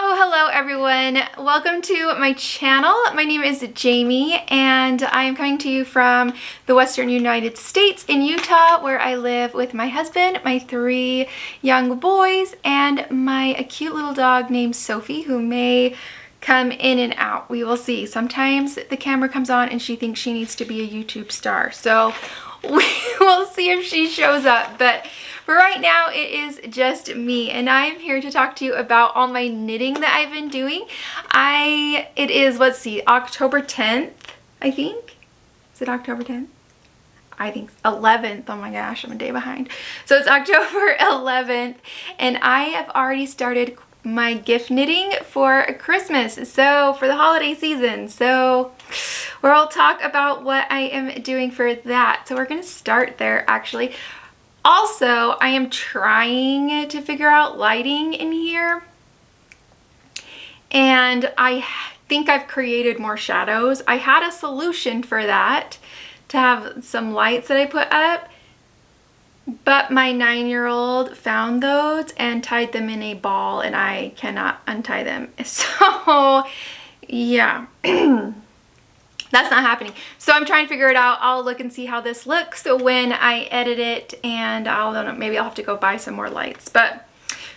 Hello everyone. Welcome to my channel. My name is Jamie and I am coming to you from the Western United States in Utah, where I live with my husband, my 3 young boys, and my cute little dog named Sophie, who may come in and out. We will see. Sometimes the camera comes on and she thinks she needs to be a YouTube star. So we will see if she shows up. But for right now, it is just me, and I'm here to talk to you about all my knitting that I've been doing. It is, let's see, October 10th, I think. Is it October 10th? I think 11th. Oh my gosh, I'm a day behind. So it's October 11th, and I have already started my gift knitting for Christmas, so for the holiday season. So we'll talk about what I am doing for that. So we're gonna start there, actually. Also, I am trying to figure out lighting in here, and I think I've created more shadows. I had a solution for that, to have some lights that I put up, but my 9-year-old found those and tied them in a ball, and I cannot untie them. So yeah. That's not happening. So I'm trying to figure it out. I'll look and see how this looks when I edit it, and I don't know, maybe I'll have to go buy some more lights. But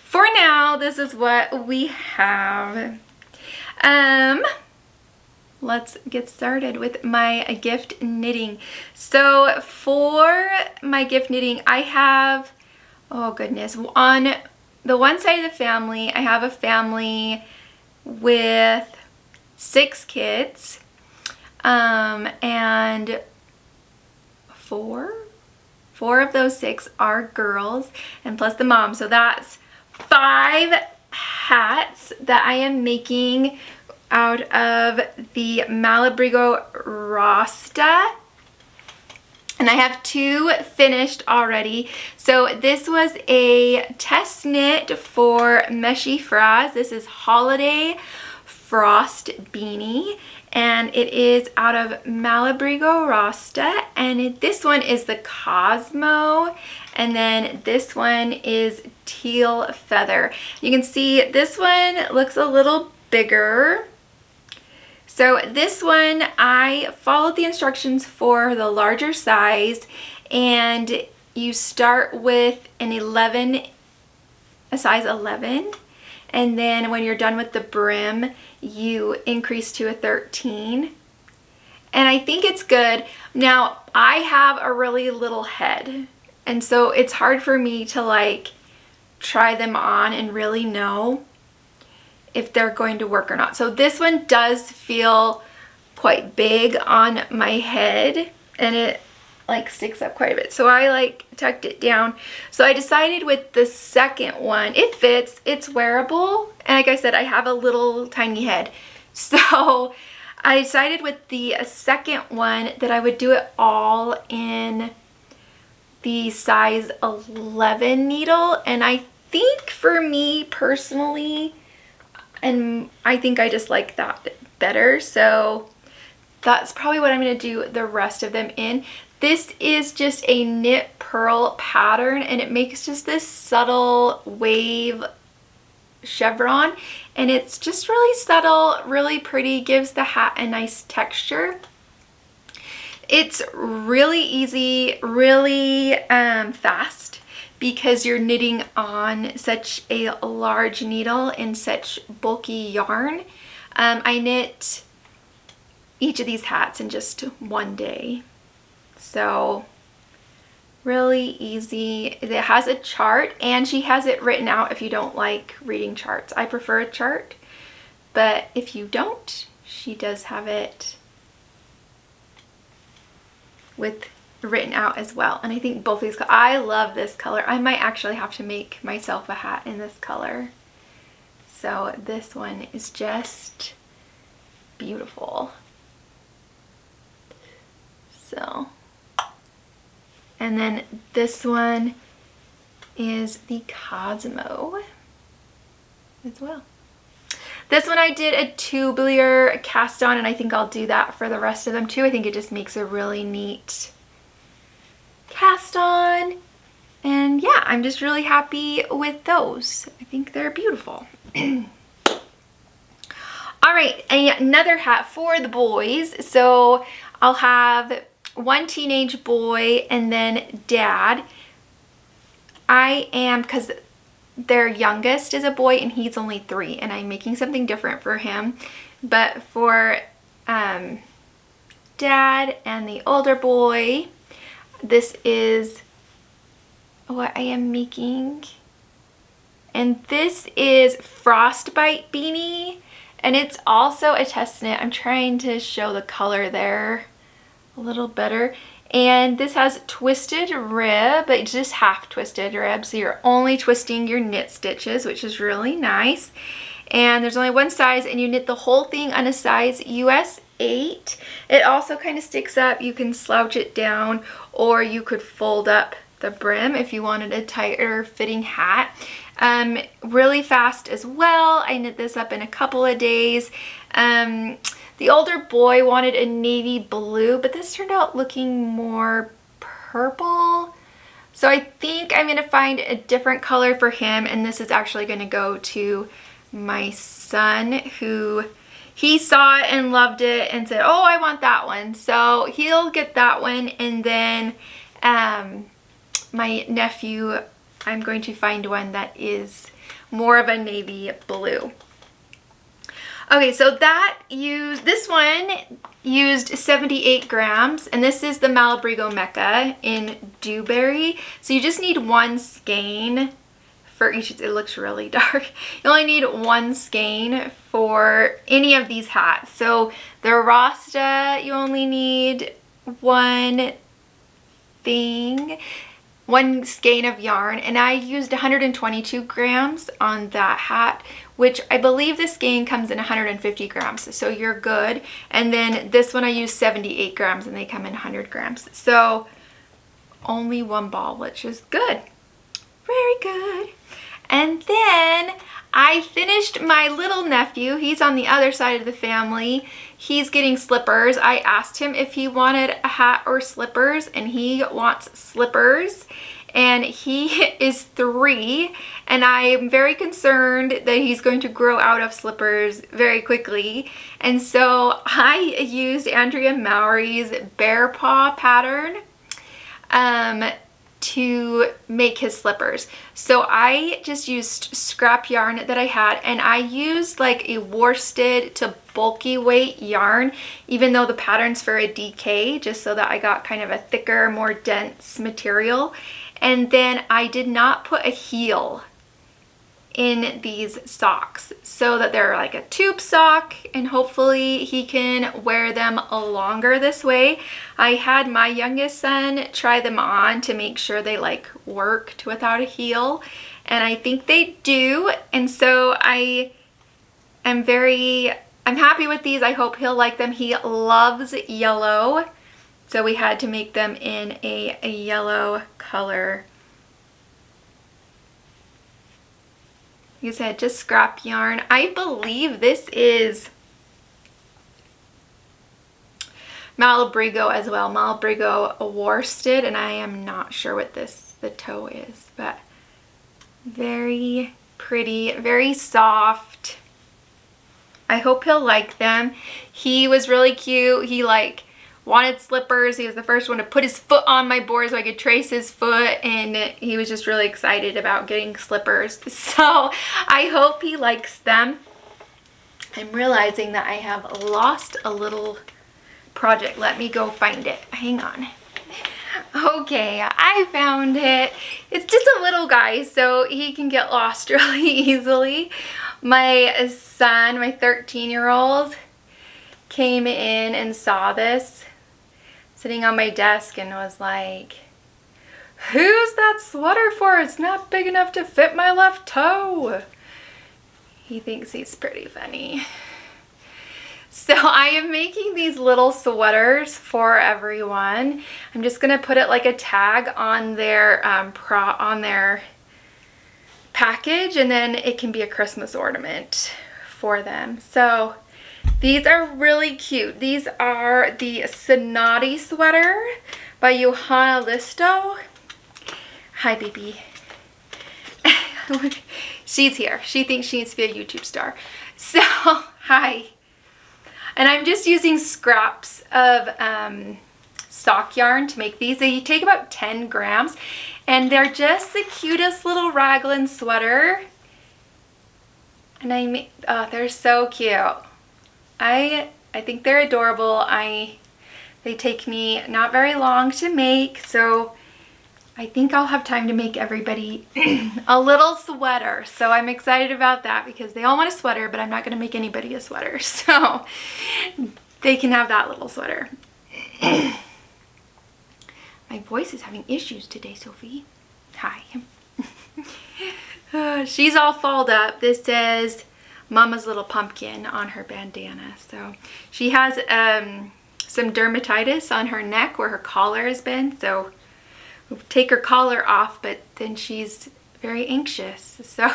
for now, this is what we have. Let's get started with my gift knitting. So for my gift knitting, I have, oh goodness, on the one side of the family, I have a family with 6 kids. And four of those 6 are girls, and plus the mom. So that's 5 hats that I am making out of the Malabrigo Rasta. And I have 2 finished already. So this was a test knit for Meeshy Frazz. This is Holiday Frost Beanie, and it is out of Malabrigo Rasta, and this one is the Cosmo, and then this one is Teal Feather. You can see this one looks a little bigger. So this one, I followed the instructions for the larger size, and you start with a size 11, and then when you're done with the brim, you increase to a 13. And I think it's good. Now, I have a really little head, and so it's hard for me to like try them on and really know if they're going to work or not. So this one does feel quite big on my head, and it like sticks up quite a bit. So I like tucked it down. So I decided with the second one, it fits, it's wearable, and like I said, I have a little tiny head. So I decided with the second one that I would do it all in the size 11 needle, and I think for me personally, and I think I just like that better, so that's probably what I'm going to do the rest of them in. This is just a knit purl pattern, and it makes just this subtle wave chevron, and it's just really subtle, really pretty, gives the hat a nice texture. It's really easy, really fast, because you're knitting on such a large needle in such bulky yarn. I knit each of these hats in just one day. So really easy. It has a chart, and she has it written out if you don't like reading charts. I prefer a chart, but if you don't, she does have it with written out as well. And I think both these, I love this color. I might actually have to make myself a hat in this color. So this one is just beautiful. So, and then this one is the Cosmo as well. This one I did a tubular cast on, and I think I'll do that for the rest of them too. I think it just makes a really neat cast on. And yeah, I'm just really happy with those. I think they're beautiful. right, another hat for the boys. So I'll have one teenage boy and then dad. Because their youngest is a boy and he's only 3, and I'm making something different for him. But for dad and the older boy, this is what I am making. And this is Frostbite Beanie, and it's also a test knit. I'm trying to show the color there a little better. And this has twisted rib, but it's just half twisted rib, so you're only twisting your knit stitches, which is really nice. And there's only one size, and you knit the whole thing on a size US 8. It also kind of sticks up. You can slouch it down, or you could fold up the brim if you wanted a tighter fitting hat. Really fast as well. I knit this up in a couple of days. The older boy wanted a navy blue, but this turned out looking more purple. So I think I'm gonna find a different color for him, and this is actually gonna go to my son, who he saw it and loved it and said, oh, I want that one. So he'll get that one, and then my nephew, I'm going to find one that is more of a navy blue. Okay, so this one used 78 grams, and this is the Malabrigo Mecca in Dewberry. So you just need one skein for each. It looks really dark. You only need one skein for any of these hats. So the Rasta, you only need one skein of yarn, and I used 122 grams on that hat, which I believe this skein comes in 150 grams, so you're good. And then this one I used 78 grams, and they come in 100 grams. So only one ball, which is good. Very good. And then I finished my little nephew. He's on the other side of the family. He's getting slippers. I asked him if he wanted a hat or slippers, and he wants slippers. And he is 3, and I am very concerned that he's going to grow out of slippers very quickly. And so I used Andrea Mowry's Bear Paw pattern to make his slippers. So I just used scrap yarn that I had, and I used like a worsted to bulky weight yarn, even though the pattern's for a DK, just so that I got kind of a thicker, more dense material. And then I did not put a heel in these socks, so that they're like a tube sock, and hopefully he can wear them longer this way. I had my youngest son try them on to make sure they like worked without a heel, and I think they do. And so I'm happy with these. I hope he'll like them. He loves yellow, so we had to make them in a yellow color. Like I said, just scrap yarn. I believe this is Malabrigo as well. Malabrigo worsted, and I am not sure what the toe is, but very pretty, very soft. I hope he'll like them. He was really cute. He wanted slippers. He was the first one to put his foot on my board so I could trace his foot, and he was just really excited about getting slippers. So I hope he likes them. I'm realizing that I have lost a little project. Let me go find it. Hang on. Okay, I found it. It's just a little guy, so he can get lost really easily. My son, my 13-year-old, came in and saw this sitting on my desk and was like, "Who's that sweater for? It's not big enough to fit my left toe." He thinks he's pretty funny. So I am making these little sweaters for everyone. I'm just gonna put it like a tag on their package, and then it can be a Christmas ornament for them. So these are really cute. These are the Sonati sweater by Johanna Listo. Hi, baby. She's here. She thinks she needs to be a YouTube star. So, hi. And I'm just using scraps of sock yarn to make these. They take about 10 grams and they're just the cutest little raglan sweater. And they're so cute. I think they're adorable. They take me not very long to make, so I think I'll have time to make everybody a little sweater. So I'm excited about that because they all want a sweater, but I'm not going to make anybody a sweater. So they can have that little sweater. My voice is having issues today, Sophie. Hi. She's all folded up. This says Mama's Little Pumpkin on her bandana. So she has some dermatitis on her neck where her collar has been. So we'll take her collar off, but then she's very anxious. So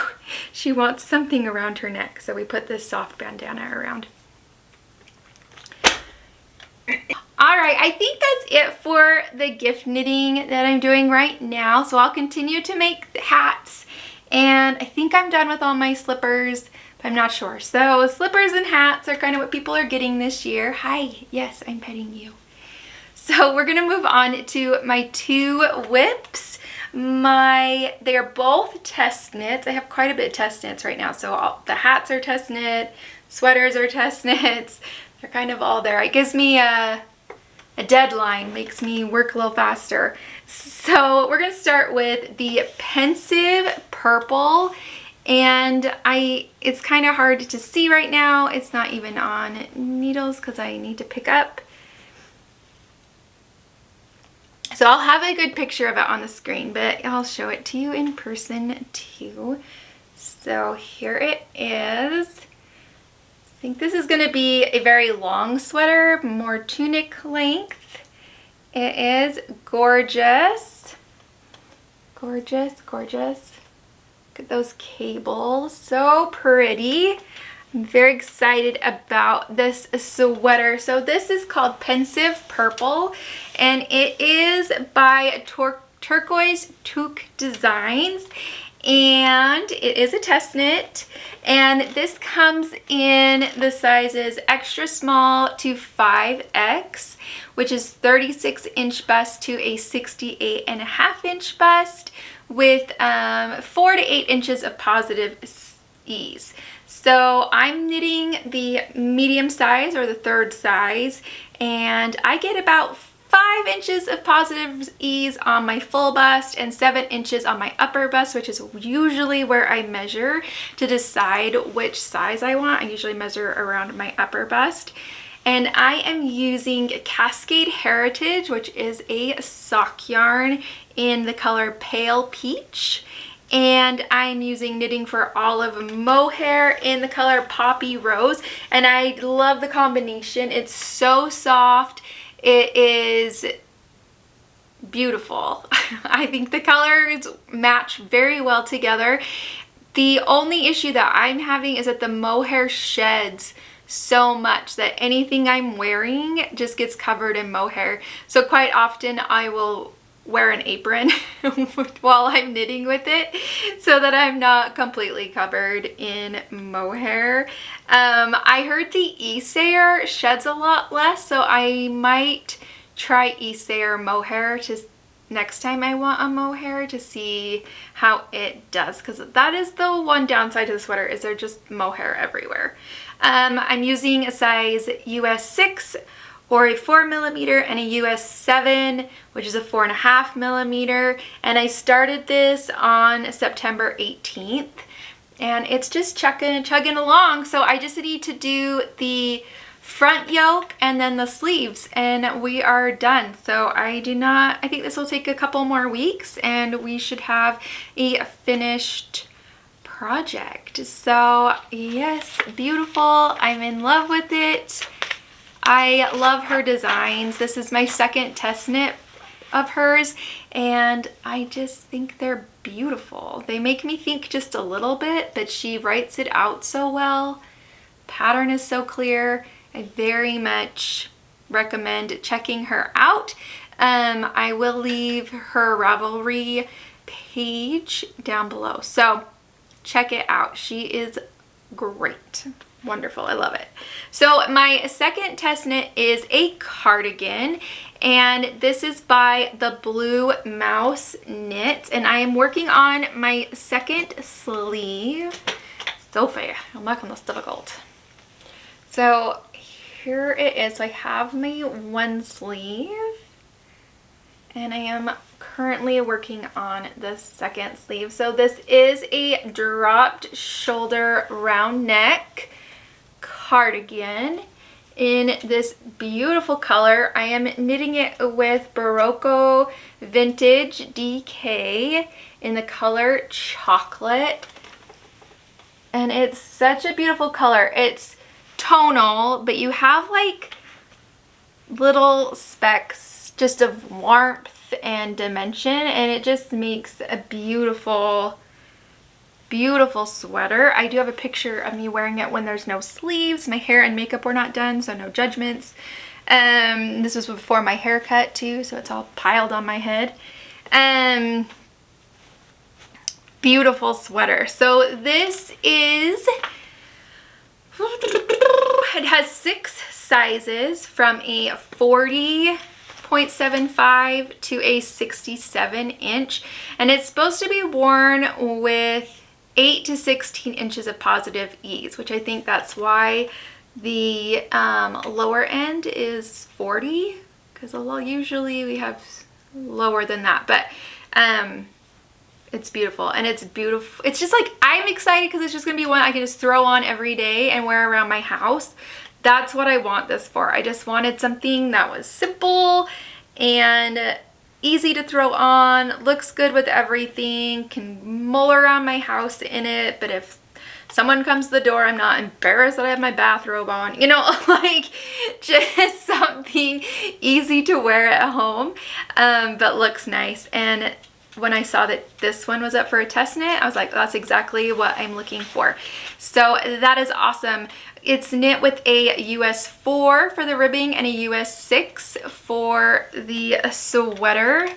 she wants something around her neck. So we put this soft bandana around. All right, I think that's it for the gift knitting that I'm doing right now. So I'll continue to make hats, and I think I'm done with all my slippers, but I'm not sure. So slippers and hats are kind of what people are getting this year. Hi, yes, I'm petting you. So we're gonna move on to my 2 whips. They're both test knits. I have quite a bit of test knits right now. So the hats are test knit, sweaters are test knits. They're kind of all there. It gives me a deadline, makes me work a little faster. So we're gonna start with the Pensive purple, and it's kind of hard to see right now. It's not even on needles because I need to pick up. So I'll have a good picture of it on the screen, but I'll show it to you in person too. So here it is. I think this is going to be a very long sweater, more tunic length. It is gorgeous. Gorgeous, gorgeous. Look at those cables, so pretty. I'm very excited about this sweater. So this is called Pensive Purple, and it is by Turquoise Toque Designs. And it is a test knit, and this comes in the sizes extra small to 5X, which is 36-inch bust to a 68.5-inch bust with 4 to 8 inches of positive ease. So I'm knitting the medium size or the 3rd size, and I get about 5 inches of positive ease on my full bust and 7 inches on my upper bust, which is usually where I measure to decide which size I want. I usually measure around my upper bust. And I am using Cascade Heritage, which is a sock yarn in the color Pale Peach. And I'm using Knitting for Olive Mohair in the color Poppy Rose. And I love the combination. It's so soft. It is beautiful. I think the colors match very well together. The only issue that I'm having is that the mohair sheds so much that anything I'm wearing just gets covered in mohair. So quite often I will wear an apron while I'm knitting with it so that I'm not completely covered in mohair. I heard the Esayer sheds a lot less, so I might try Esayer mohair next time I want a mohair to see how it does, because that is the one downside to the sweater, is there just mohair everywhere. I'm using a size US 6 or a 4mm and a US 7, which is a 4.5mm, and I started this on September 18th, and it's just chugging along. So I just need to do the front yoke and then the sleeves, and we are done. So I think this will take a couple more weeks and we should have a finished project. So yes, beautiful. I'm in love with it. I love her designs. This is my 2nd test knit of hers, and I just think they're beautiful. They make me think just a little bit, but she writes it out so well. Pattern is so clear. I very much recommend checking her out. I will leave her Ravelry page down below, so check it out. She is great. Wonderful, I love it. So my second test knit is a cardigan, and this is by the Blue Mouse Knit, and I am working on my second sleeve. Sophie, I'm making this difficult. So here it is. So I have my one sleeve, and I am currently working on the second sleeve. So this is a dropped shoulder round neck cardigan in this beautiful color. I am knitting it with Barocco Vintage DK in the color chocolate, and it's such a beautiful color. It's tonal, but you have like little specks just of warmth and dimension, and it just makes a beautiful sweater. I do have a picture of me wearing it when there's no sleeves. My hair and makeup were not done, so no judgments. This was before my haircut too, so it's all piled on my head. Beautiful sweater. So this is, it has 6 sizes from a 40.75 to a 67 inch, and it's supposed to be worn with 8 to 16 inches of positive ease, which I think that's why the lower end is 40, because usually we have lower than that, but it's beautiful. And it's beautiful. It's just like, I'm excited because it's just gonna be one I can just throw on every day and wear around my house. That's what I want this for. I just wanted something that was simple and easy to throw on, looks good with everything, can mull around my house in it, but if someone comes to the door, I'm not embarrassed that I have my bathrobe on, you know, like just something easy to wear at home, but looks nice. And when I saw that this one was up for a test knit, I was like, that's exactly what I'm looking for. So that is awesome. It's knit with a US 4 for the ribbing and a US 6 for the sweater.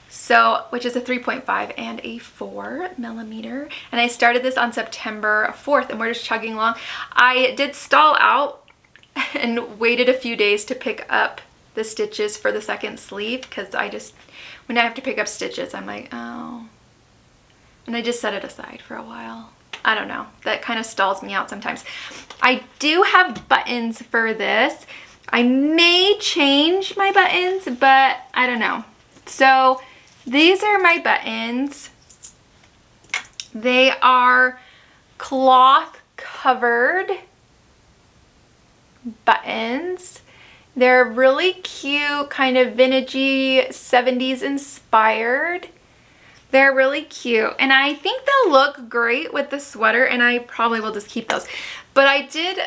So, which is a 3.5 and a 4 millimeter. And I started this on September 4th, and we're just chugging along. I did stall out and waited a few days to pick up the stitches for the second sleeve, because when I have to pick up stitches, I'm like, oh. And I just set it aside for a while. I don't know. That kind of stalls me out sometimes. I do have buttons for this. I may change my buttons, but I don't know. So these are my buttons. They are cloth covered buttons. They're really cute, kind of vintagey, 70s inspired. They're really cute, and I think they'll look great with the sweater, and I probably will just keep those. But I did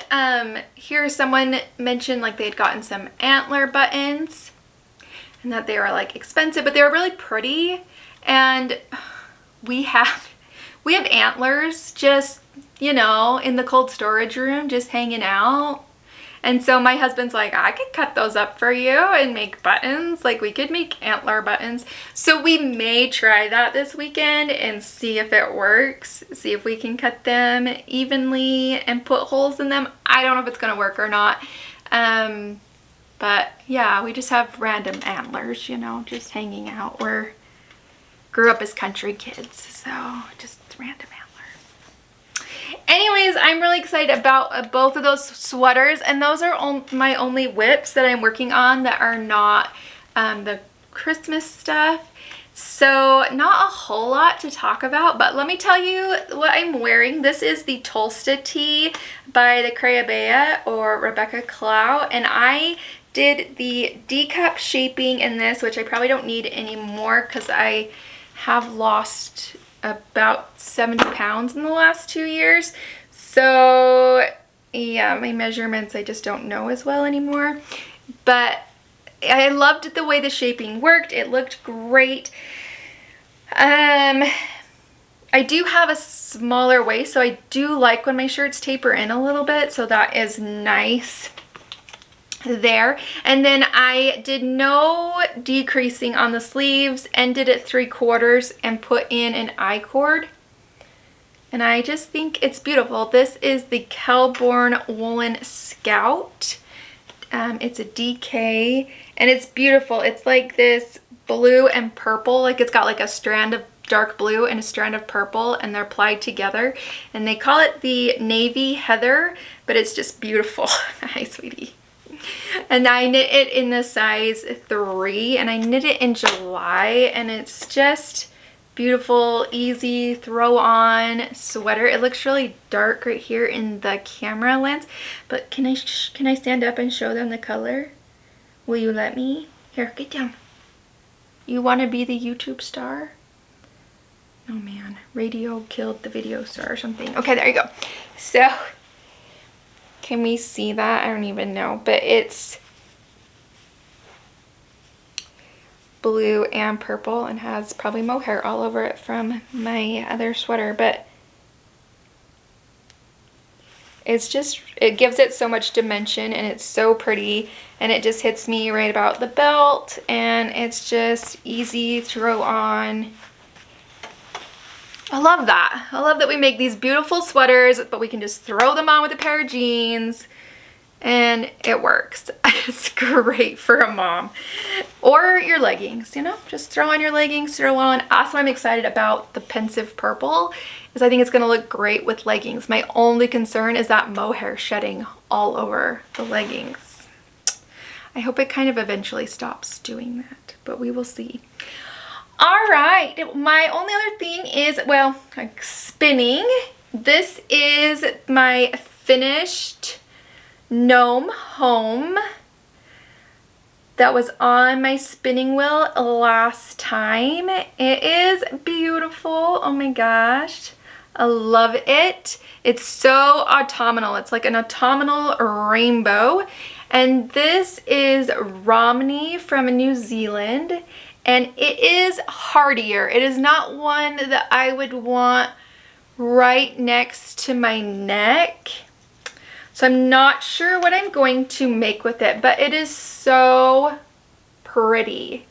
hear someone mention like they had gotten some antler buttons and that they were like expensive, but they were really pretty. And we have antlers just, you know, in the cold storage room just hanging out. And so my husband's like, I could cut those up for you and make buttons. Like, we could make antler buttons. So we may try that this weekend and see if it works. See if we can cut them evenly and put holes in them. I don't know if it's gonna work or not. But yeah, we just have random antlers, you know, just hanging out. Grew up as country kids, so just random antlers. Anyways, I'm really excited about both of those sweaters, and those are my only whips that I'm working on that are not the Christmas stuff. So not a whole lot to talk about, but let me tell you what I'm wearing. This is the Tolsta tee by the Crayabea or Rebecca Clow, and I did the D-cup shaping in this, which I probably don't need anymore because I have lost about 70 pounds in the last 2 years. So yeah, my measurements I just don't know as well anymore. But I loved the way the shaping worked. It looked great. I do have a smaller waist, so I do like when my shirts taper in a little bit, so that is nice there. And then I did no decreasing on the sleeves, ended at 3/4 and put in an I-cord. and I just think it's beautiful. This is the Kelborn Woolen Scout. It's a DK, and it's beautiful. It's like this blue and purple, like it's got like a strand of dark blue and a strand of purple, and they're plied together, and they call it the Navy Heather, but it's just beautiful. Hi, sweetie. And I knit it in the size 3, and I knit it in July, and it's just beautiful, easy throw on sweater. It looks really dark right here in the camera lens, but can I stand up and show them the color? Will you let me? Here, get down. You want to be the YouTube star? Oh man, radio killed the video star or something. Okay, there you go. So can we see that? I don't even know, but it's blue and purple and has probably mohair all over it from my other sweater, but it's just, it gives it so much dimension, and it's so pretty, and it just hits me right about the belt, and it's just easy to throw on. I love that. I love that we make these beautiful sweaters, but we can just throw them on with a pair of jeans, and it works. It's great for a mom. Or your leggings, you know, just throw on your leggings, throw on. Also, I'm excited about the Pensive purple, is I think it's gonna look great with leggings. My only concern is that mohair shedding all over the leggings. I hope it kind of eventually stops doing that, but we will see. All right, my only other thing is, well, like spinning. This is my finished gnome home that was on my spinning wheel last time. It is beautiful. Oh my gosh, I love it. It's so autumnal. It's like an autumnal rainbow, and this is Romney from New Zealand, and it is hardier. It is not one that I would want right next to my neck. So I'm not sure what I'm going to make with it, but it is so pretty.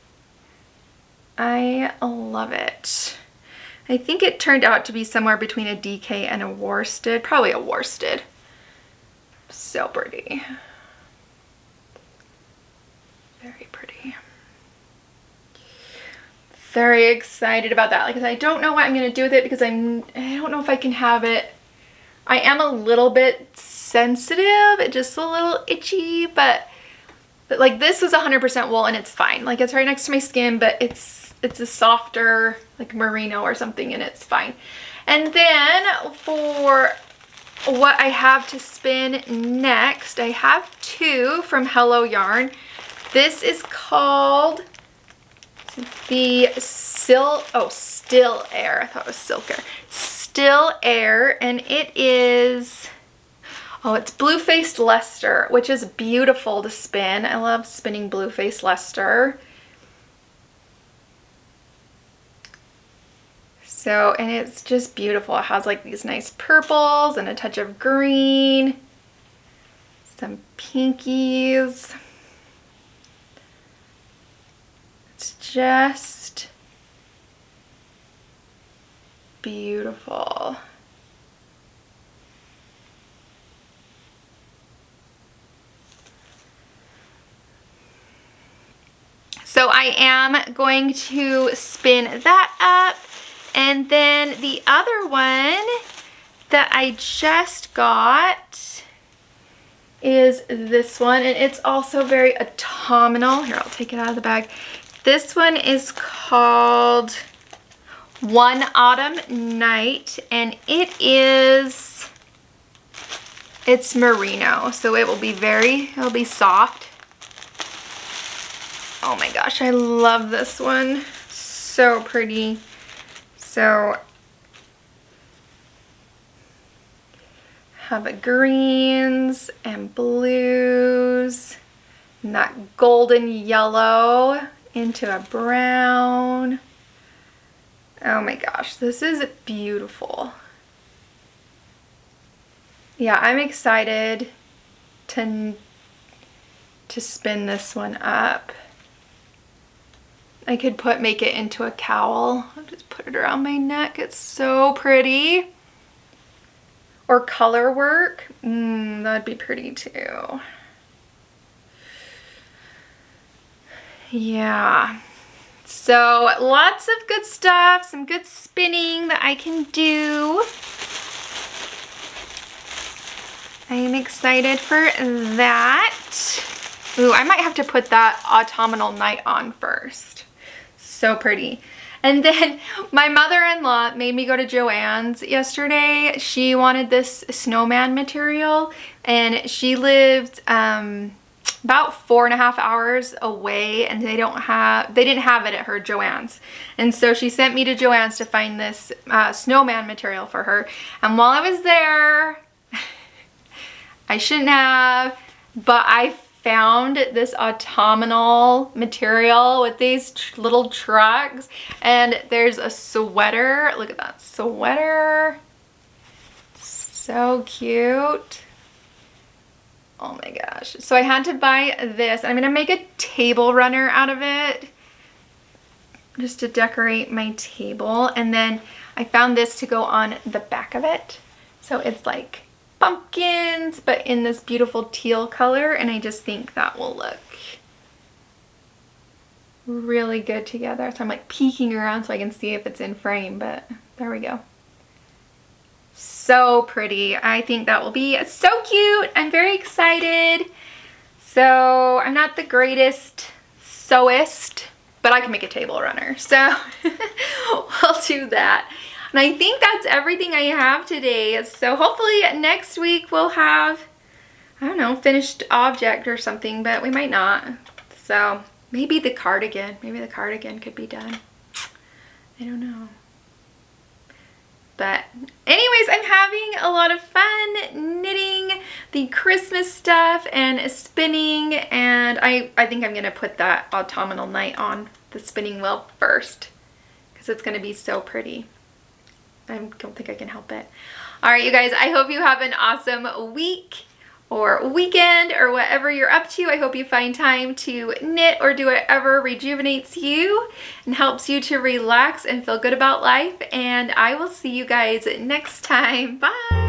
I love it. I think it turned out to be somewhere between a DK and a worsted, probably a worsted. So pretty. Very pretty. Very excited about that. Like I don't know what I'm going to do with it, because I don't know if I can have it. I am a little bit sensitive, just a little itchy, but like this is 100% wool, and it's fine. Like it's right next to my skin, but it's a softer like merino or something, and it's fine. And then for what I have to spin next, I have 2 from Hello Yarn. This is called the Still Air. I thought it was Silk Air. Still Air, and it is, oh, it's Blue-Faced Leicester, which is beautiful to spin. I love spinning Blue-Faced Leicester. So, and it's just beautiful. It has like these nice purples and a touch of green, some pinkies. It's just beautiful. So I am going to spin that up, and then the other one that I just got is this one, and it's also very autumnal. Here, I'll take it out of the bag. This one is called One Autumn Night, and it's merino, so it'll be soft. Oh my gosh, I love this one. So pretty. So have a greens and blues, and that golden yellow into a brown. Oh my gosh, this is beautiful. Yeah, I'm excited to spin this one up. I could make it into a cowl. I'll just put it around my neck. It's so pretty. or color work. That'd be pretty too. Yeah. So lots of good stuff, some good spinning that I can do. I am excited for that. Ooh, I might have to put that autumnal night on first. So pretty. And then my mother-in-law made me go to Joann's yesterday. She wanted this snowman material, and she lived about 4.5 hours away, and they didn't have it at her Joann's. And so she sent me to Joann's to find this snowman material for her. And while I was there, I shouldn't have, but I found this autumnal material with these little trucks, and there's a sweater. Look at that sweater. So cute. Oh my gosh. So I had to buy this. I'm gonna make a table runner out of it just to decorate my table. And then I found this to go on the back of it. So it's like pumpkins, but in this beautiful teal color, and I just think that will look really good together. So I'm like peeking around so I can see if it's in frame, but there we go. So pretty. I think that will be so cute. I'm very excited. So I'm not the greatest sewist, but I can make a table runner, so we'll do that. And I think that's everything I have today. So hopefully next week we'll have, I don't know, finished object or something, but we might not. So maybe the cardigan. Maybe the cardigan could be done. I don't know. But anyways, I'm having a lot of fun knitting the Christmas stuff and spinning. And I think I'm going to put that autumnal night on the spinning wheel first, because it's going to be so pretty. I don't think I can help it. All right, you guys, I hope you have an awesome week or weekend or whatever you're up to. I hope you find time to knit or do whatever rejuvenates you and helps you to relax and feel good about life. And I will see you guys next time. Bye.